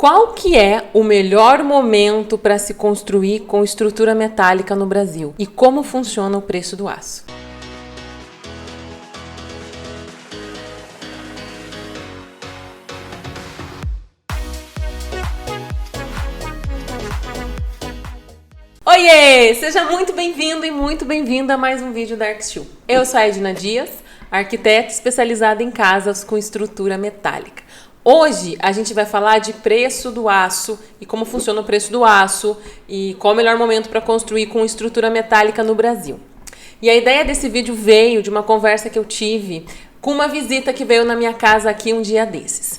Qual que é o melhor momento para se construir com estrutura metálica no Brasil? E como funciona o preço do aço? Oiê! Seja muito bem-vindo e muito bem-vinda a mais um vídeo da ArcSteel. Eu sou a Edna Dias, arquiteta especializada em casas com estrutura metálica. Hoje a gente vai falar de preço do aço e como funciona o preço do aço e qual o melhor momento para construir com estrutura metálica no Brasil. E a ideia desse vídeo veio de uma conversa que eu tive com uma visita que veio na minha casa aqui um dia desses.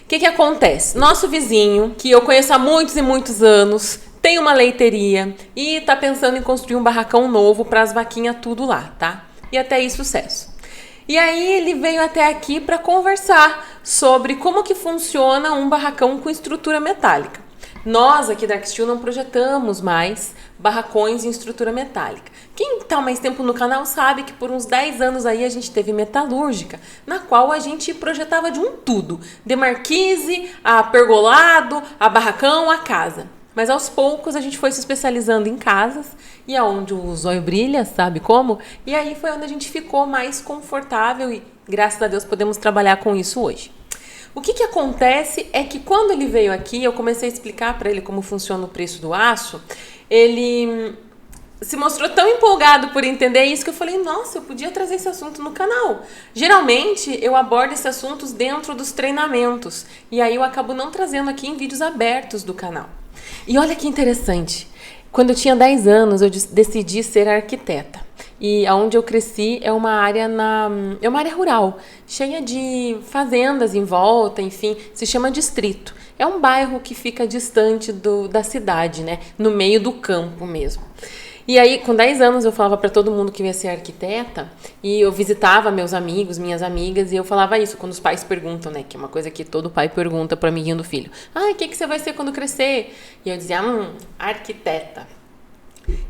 O que acontece? Nosso vizinho, que eu conheço há muitos e muitos anos, tem uma leiteria e tá pensando em construir um barracão novo para as vaquinhas tudo lá, tá? E até aí sucesso. E aí ele veio até aqui para conversar sobre como que funciona um barracão com estrutura metálica. Nós aqui da ArcSteel não projetamos mais barracões em estrutura metálica. Quem está mais tempo no canal sabe que por uns 10 anos aí a gente teve metalúrgica, na qual a gente projetava de um tudo, de marquise, a pergolado, a barracão, a casa. Mas aos poucos a gente foi se especializando em casas e aonde o zóio brilha, sabe como? E aí foi onde a gente ficou mais confortável e graças a Deus podemos trabalhar com isso hoje. O que acontece é que quando ele veio aqui, eu comecei a explicar para ele como funciona o preço do aço, ele se mostrou tão empolgado por entender isso que eu falei, nossa, eu podia trazer esse assunto no canal. Geralmente eu abordo esses assuntos dentro dos treinamentos e aí eu acabo não trazendo aqui em vídeos abertos do canal. E olha que interessante, quando eu tinha 10 anos eu decidi ser arquiteta e aonde eu cresci é uma área rural, cheia de fazendas em volta, enfim, se chama distrito. É um bairro que fica distante da cidade, né, no meio do campo mesmo. E aí, com 10 anos, eu falava para todo mundo que ia ser arquiteta e eu visitava meus amigos, minhas amigas, e eu falava isso quando os pais perguntam, né? Que é uma coisa que todo pai pergunta pro amiguinho do filho. O que você vai ser quando crescer? E eu dizia, arquiteta.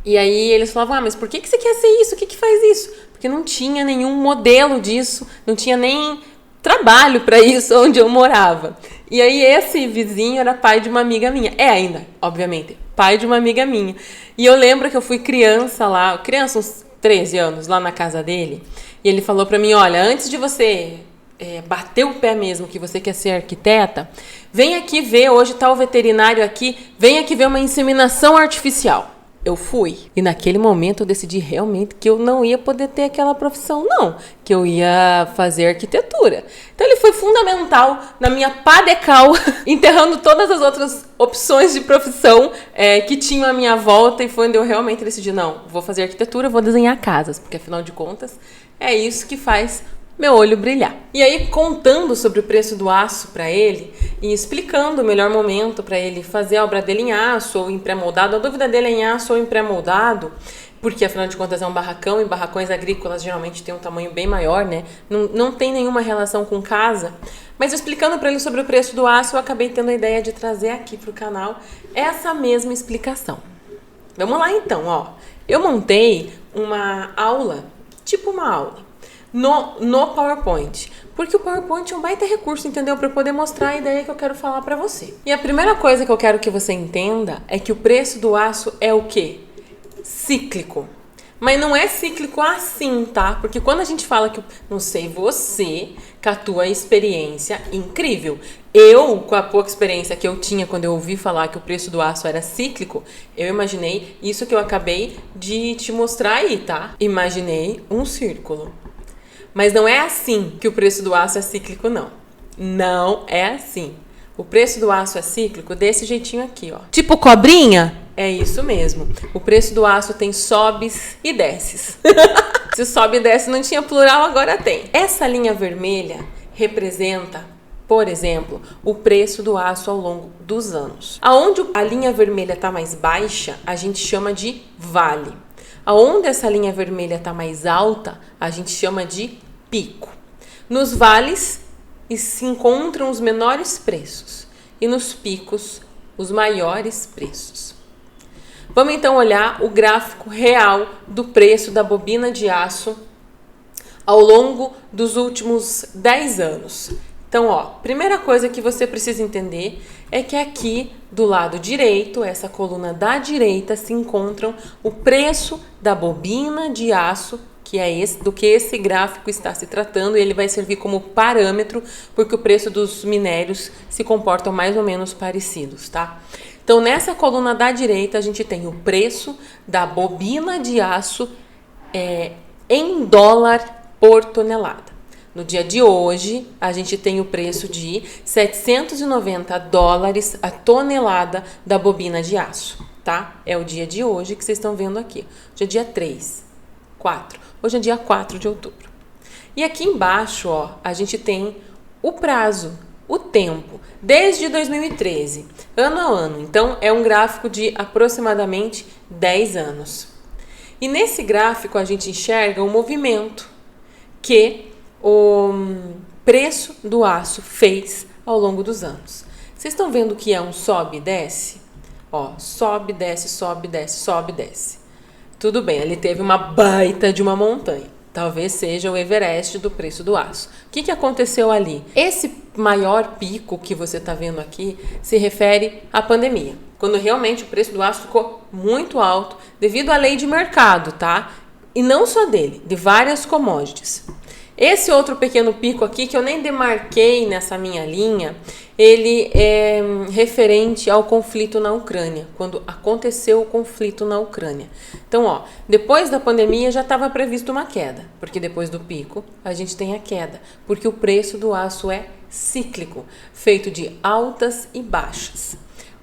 E aí eles falavam, mas por que você quer ser isso? O que faz isso? Porque não tinha nenhum modelo disso, não tinha nem trabalho para isso onde eu morava. E aí esse vizinho era pai de uma amiga minha. É ainda, obviamente, pai de uma amiga minha. E eu lembro que eu fui criança, uns 13 anos, lá na casa dele. E ele falou pra mim, olha, antes de você bater o pé mesmo que você quer ser arquiteta, vem aqui ver, hoje tá o veterinário aqui, vem aqui ver uma inseminação artificial. Eu fui. E naquele momento eu decidi realmente que eu não ia poder ter aquela profissão, não. Que eu ia fazer arquitetura. Então ele foi fundamental na minha pá de cal, enterrando todas as outras opções de profissão que tinham à minha volta. E foi onde eu realmente decidi, não, vou fazer arquitetura, vou desenhar casas. Porque afinal de contas, é isso que faz meu olho brilhar. E aí, contando sobre o preço do aço para ele e explicando o melhor momento para ele fazer a obra dele em aço ou em pré-moldado, a dúvida dele é em aço ou em pré-moldado, porque afinal de contas é um barracão e barracões agrícolas geralmente tem um tamanho bem maior, né? Não tem nenhuma relação com casa. Mas explicando para ele sobre o preço do aço, eu acabei tendo a ideia de trazer aqui para o canal essa mesma explicação. Vamos lá então, ó. Eu montei uma aula, tipo uma aula, no PowerPoint, porque o PowerPoint é um baita recurso, entendeu? Para eu poder mostrar a ideia que eu quero falar para você. E a primeira coisa que eu quero que você entenda é que o preço do aço é o quê? Cíclico. Mas não é cíclico assim, tá? Porque quando a gente fala que, não sei, você, com a tua experiência incrível, eu, com a pouca experiência que eu tinha quando eu ouvi falar que o preço do aço era cíclico, eu imaginei isso que eu acabei de te mostrar aí, tá? Imaginei um círculo. Mas não é assim que o preço do aço é cíclico, não. Não é assim. O preço do aço é cíclico desse jeitinho aqui, ó. Tipo cobrinha? É isso mesmo. O preço do aço tem sobes e desces. Se sobe e desce não tinha plural, agora tem. Essa linha vermelha representa, por exemplo, o preço do aço ao longo dos anos. Aonde a linha vermelha está mais baixa, a gente chama de vale. Aonde essa linha vermelha está mais alta, a gente chama de pico. Nos vales se encontram os menores preços e nos picos os maiores preços. Vamos então olhar o gráfico real do preço da bobina de aço ao longo dos últimos 10 anos. Então, ó, primeira coisa que você precisa entender é que aqui do lado direito, essa coluna da direita, se encontram o preço da bobina de aço, que é do que esse gráfico está se tratando, e ele vai servir como parâmetro, porque o preço dos minérios se comportam mais ou menos parecidos, tá? Então, nessa coluna da direita, a gente tem o preço da bobina de aço em dólar por tonelada. No dia de hoje, a gente tem o preço de $790 a tonelada da bobina de aço, tá? É o dia de hoje que vocês estão vendo aqui. Hoje é dia 3, 4. Hoje é dia 4 de outubro. E aqui embaixo, ó, a gente tem o prazo, o tempo, desde 2013, ano a ano. Então, é um gráfico de aproximadamente 10 anos. E nesse gráfico, a gente enxerga o movimento que o preço do aço fez ao longo dos anos. Vocês estão vendo que é um sobe e desce? Ó, sobe, desce, sobe, desce, sobe, desce. Tudo bem, ele teve uma baita de uma montanha. Talvez seja o Everest do preço do aço. O que aconteceu ali? Esse maior pico que você está vendo aqui se refere à pandemia, quando realmente o preço do aço ficou muito alto devido à lei de mercado, tá? E não só dele, de várias commodities. Esse outro pequeno pico aqui, que eu nem demarquei nessa minha linha, ele é referente ao conflito na Ucrânia, quando aconteceu o conflito na Ucrânia. Então, ó, depois da pandemia já estava previsto uma queda, porque depois do pico a gente tem a queda, porque o preço do aço é cíclico, feito de altas e baixas.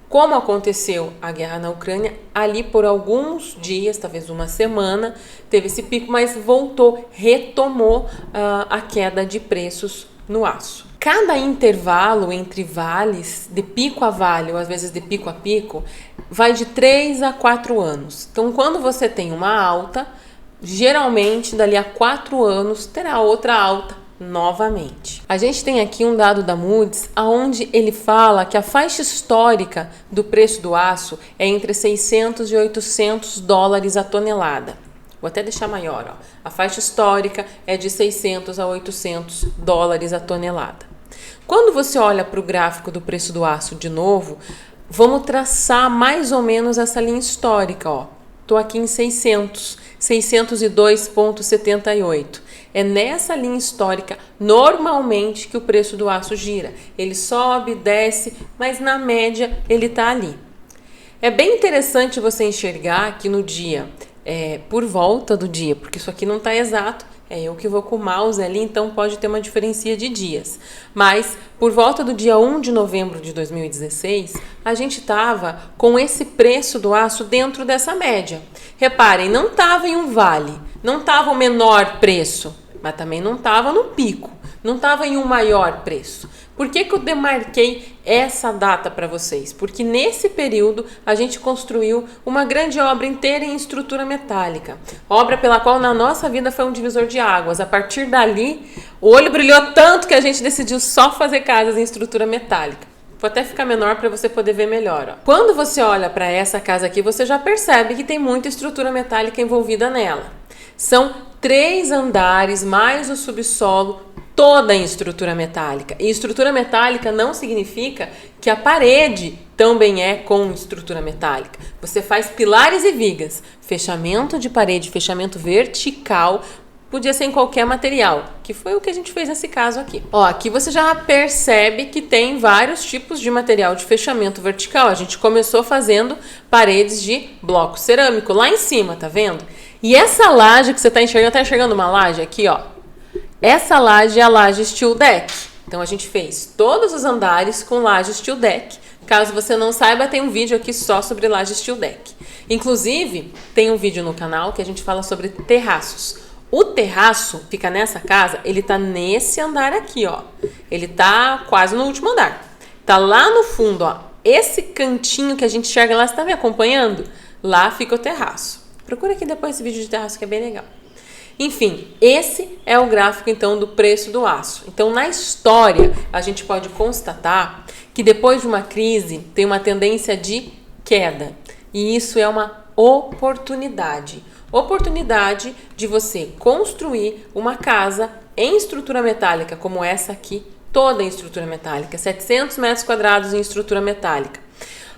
Como aconteceu a guerra na Ucrânia, ali por alguns dias, talvez uma semana, teve esse pico, mas voltou, retomou a queda de preços no aço. Cada intervalo entre vales, de pico a vale, ou às vezes de pico a pico, vai de 3 a 4 anos. Então, quando você tem uma alta, geralmente dali a 4 anos terá outra alta novamente. A gente tem aqui um dado da Moody's, onde ele fala que a faixa histórica do preço do aço é entre 600 e 800 dólares a tonelada. Vou até deixar maior, ó. A faixa histórica é de 600 a 800 dólares a tonelada. Quando você olha para o gráfico do preço do aço de novo, vamos traçar mais ou menos essa linha histórica, ó. Tô aqui em 602,78. É nessa linha histórica, normalmente, que o preço do aço gira. Ele sobe, desce, mas na média ele está ali. É bem interessante você enxergar que no dia, por volta do dia, porque isso aqui não está exato, é eu que vou com o mouse ali, então pode ter uma diferença de dias. Mas, por volta do dia 1 de novembro de 2016, a gente estava com esse preço do aço dentro dessa média. Reparem, não estava em um vale, não estava o menor preço, mas também não estava no pico, não estava em um maior preço. Por que eu demarquei essa data para vocês? Porque nesse período a gente construiu uma grande obra inteira em estrutura metálica. Obra pela qual na nossa vida foi um divisor de águas. A partir dali, o olho brilhou tanto que a gente decidiu só fazer casas em estrutura metálica. Vou até ficar menor para você poder ver melhor. Ó. Quando você olha para essa casa aqui, você já percebe que tem muita estrutura metálica envolvida nela. São 3 andares mais o subsolo, toda em estrutura metálica. E estrutura metálica não significa que a parede também é com estrutura metálica. Você faz pilares e vigas, fechamento de parede, fechamento vertical, podia ser em qualquer material, que foi o que a gente fez nesse caso aqui. Ó, aqui você já percebe que tem vários tipos de material de fechamento vertical. A gente começou fazendo paredes de bloco cerâmico lá em cima, tá vendo? E essa laje que você tá enxergando uma laje aqui, ó. Essa laje é a laje Steel Deck. Então, a gente fez todos os andares com laje Steel Deck. Caso você não saiba, tem um vídeo aqui só sobre laje Steel Deck. Inclusive, tem um vídeo no canal que a gente fala sobre terraços. O terraço fica nessa casa, ele tá nesse andar aqui, ó. Ele tá quase no último andar. Tá lá no fundo, ó. Esse cantinho que a gente enxerga lá, você tá me acompanhando? Lá fica o terraço. Procura aqui depois esse vídeo de terraço que é bem legal. Enfim, esse é o gráfico, então, do preço do aço. Então, na história, a gente pode constatar que depois de uma crise, tem uma tendência de queda. E isso é uma oportunidade. Oportunidade de você construir uma casa em estrutura metálica, como essa aqui, toda em estrutura metálica, 700 metros quadrados em estrutura metálica,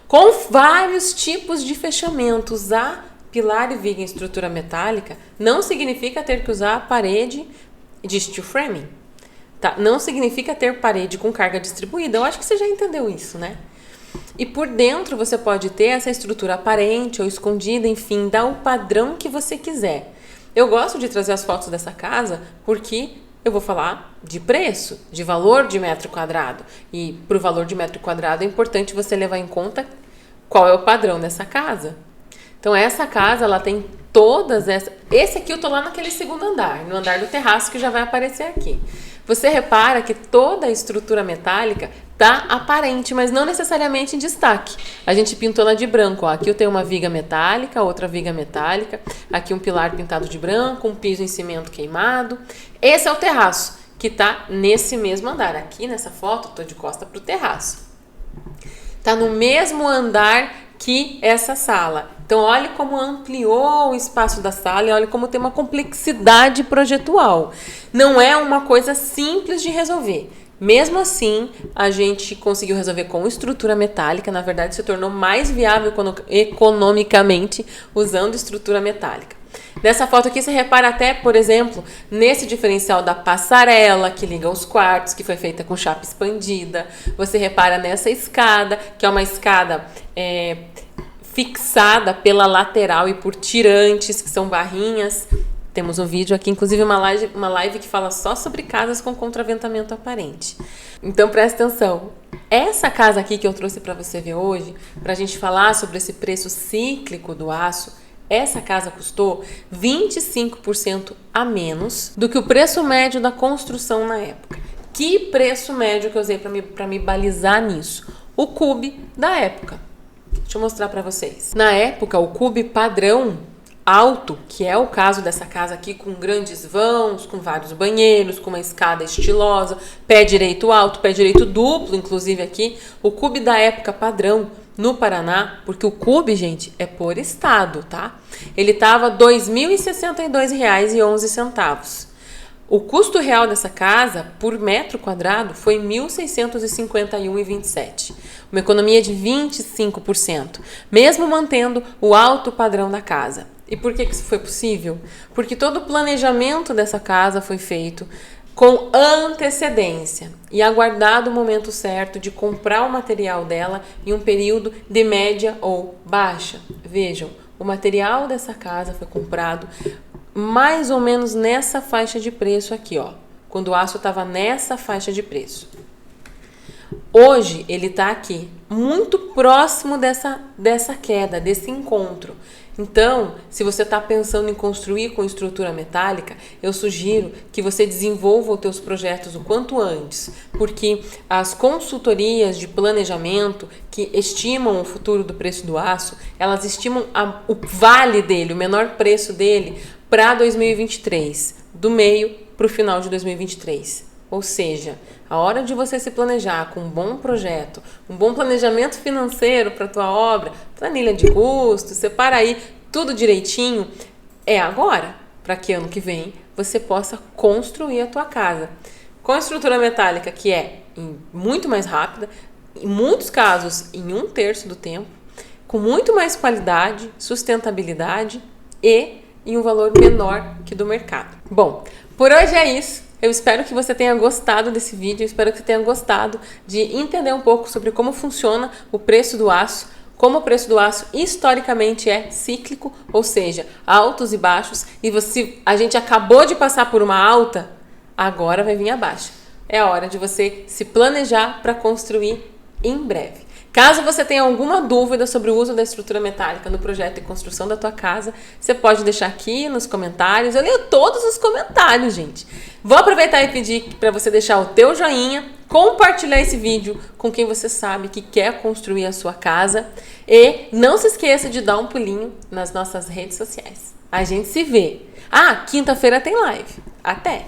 com vários tipos de fechamento. Usar pilar e viga em estrutura metálica não significa ter que usar a parede de steel framing, tá? Não significa ter parede com carga distribuída. Eu acho que você já entendeu isso, né? E por dentro você pode ter essa estrutura aparente ou escondida, enfim, dá o padrão que você quiser. Eu gosto de trazer as fotos dessa casa porque eu vou falar de preço, de valor de metro quadrado. E para o valor de metro quadrado é importante você levar em conta qual é o padrão dessa casa. Então essa casa, ela tem todas essas... Esse aqui eu tô lá naquele segundo andar, no andar do terraço que já vai aparecer aqui. Você repara que toda a estrutura metálica tá aparente, mas não necessariamente em destaque. A gente pintou ela de branco, ó. Aqui eu tenho uma viga metálica, outra viga metálica, aqui um pilar pintado de branco, um piso em cimento queimado. Esse é o terraço, que tá nesse mesmo andar. Aqui nessa foto, tô de costa pro terraço. Tá no mesmo andar que essa sala. Então, olhe como ampliou o espaço da sala e olhe como tem uma complexidade projetual. Não é uma coisa simples de resolver. Mesmo assim, a gente conseguiu resolver com estrutura metálica. Na verdade, se tornou mais viável economicamente usando estrutura metálica. Nessa foto aqui, você repara até, por exemplo, nesse diferencial da passarela que liga os quartos, que foi feita com chapa expandida. Você repara nessa escada, que é uma escada fixada pela lateral e por tirantes, que são barrinhas. Temos um vídeo aqui, inclusive uma live que fala só sobre casas com contraventamento aparente. Então presta atenção. Essa casa aqui que eu trouxe para você ver hoje, para a gente falar sobre esse preço cíclico do aço, essa casa custou 25% a menos do que o preço médio da construção na época. Que preço médio que eu usei para me balizar nisso? O cube da época. Deixa eu mostrar para vocês. Na época, o cube padrão alto, que é o caso dessa casa aqui, com grandes vãos, com vários banheiros, com uma escada estilosa, pé direito alto, pé direito duplo, inclusive aqui, o cube da época padrão no Paraná, porque o cube, gente, é por estado, tá? Ele tava R$ 2.062,11. O custo real dessa casa, por metro quadrado, foi R$ 1.651,27. Uma economia de 25%, mesmo mantendo o alto padrão da casa. E por que isso foi possível? Porque todo o planejamento dessa casa foi feito com antecedência e aguardado o momento certo de comprar o material dela em um período de média ou baixa. Vejam, o material dessa casa foi comprado mais ou menos nessa faixa de preço aqui, ó, quando o aço estava nessa faixa de preço. Hoje ele está aqui, muito próximo dessa queda, desse encontro. Então, se você está pensando em construir com estrutura metálica, eu sugiro que você desenvolva os teus projetos o quanto antes, porque as consultorias de planejamento que estimam o futuro do preço do aço, elas estimam o vale dele, o menor preço dele, para 2023, do meio para o final de 2023. Ou seja, a hora de você se planejar com um bom projeto, um bom planejamento financeiro para a tua obra, planilha de custos, separa aí tudo direitinho, é agora, para que ano que vem você possa construir a tua casa. Com a estrutura metálica, que é muito mais rápida, em muitos casos em 1/3 do tempo, com muito mais qualidade, sustentabilidade e em um valor menor que do mercado. Bom, por hoje é isso. Eu espero que você tenha gostado desse vídeo, eu espero que você tenha gostado de entender um pouco sobre como funciona o preço do aço, como o preço do aço historicamente é cíclico, ou seja, altos e baixos, e a gente acabou de passar por uma alta, agora vai vir a baixa. É a hora de você se planejar para construir em breve. Caso você tenha alguma dúvida sobre o uso da estrutura metálica no projeto de construção da tua casa, você pode deixar aqui nos comentários. Eu leio todos os comentários, gente. Vou aproveitar e pedir para você deixar o teu joinha, compartilhar esse vídeo com quem você sabe que quer construir a sua casa e não se esqueça de dar um pulinho nas nossas redes sociais. A gente se vê. Quinta-feira tem live. Até!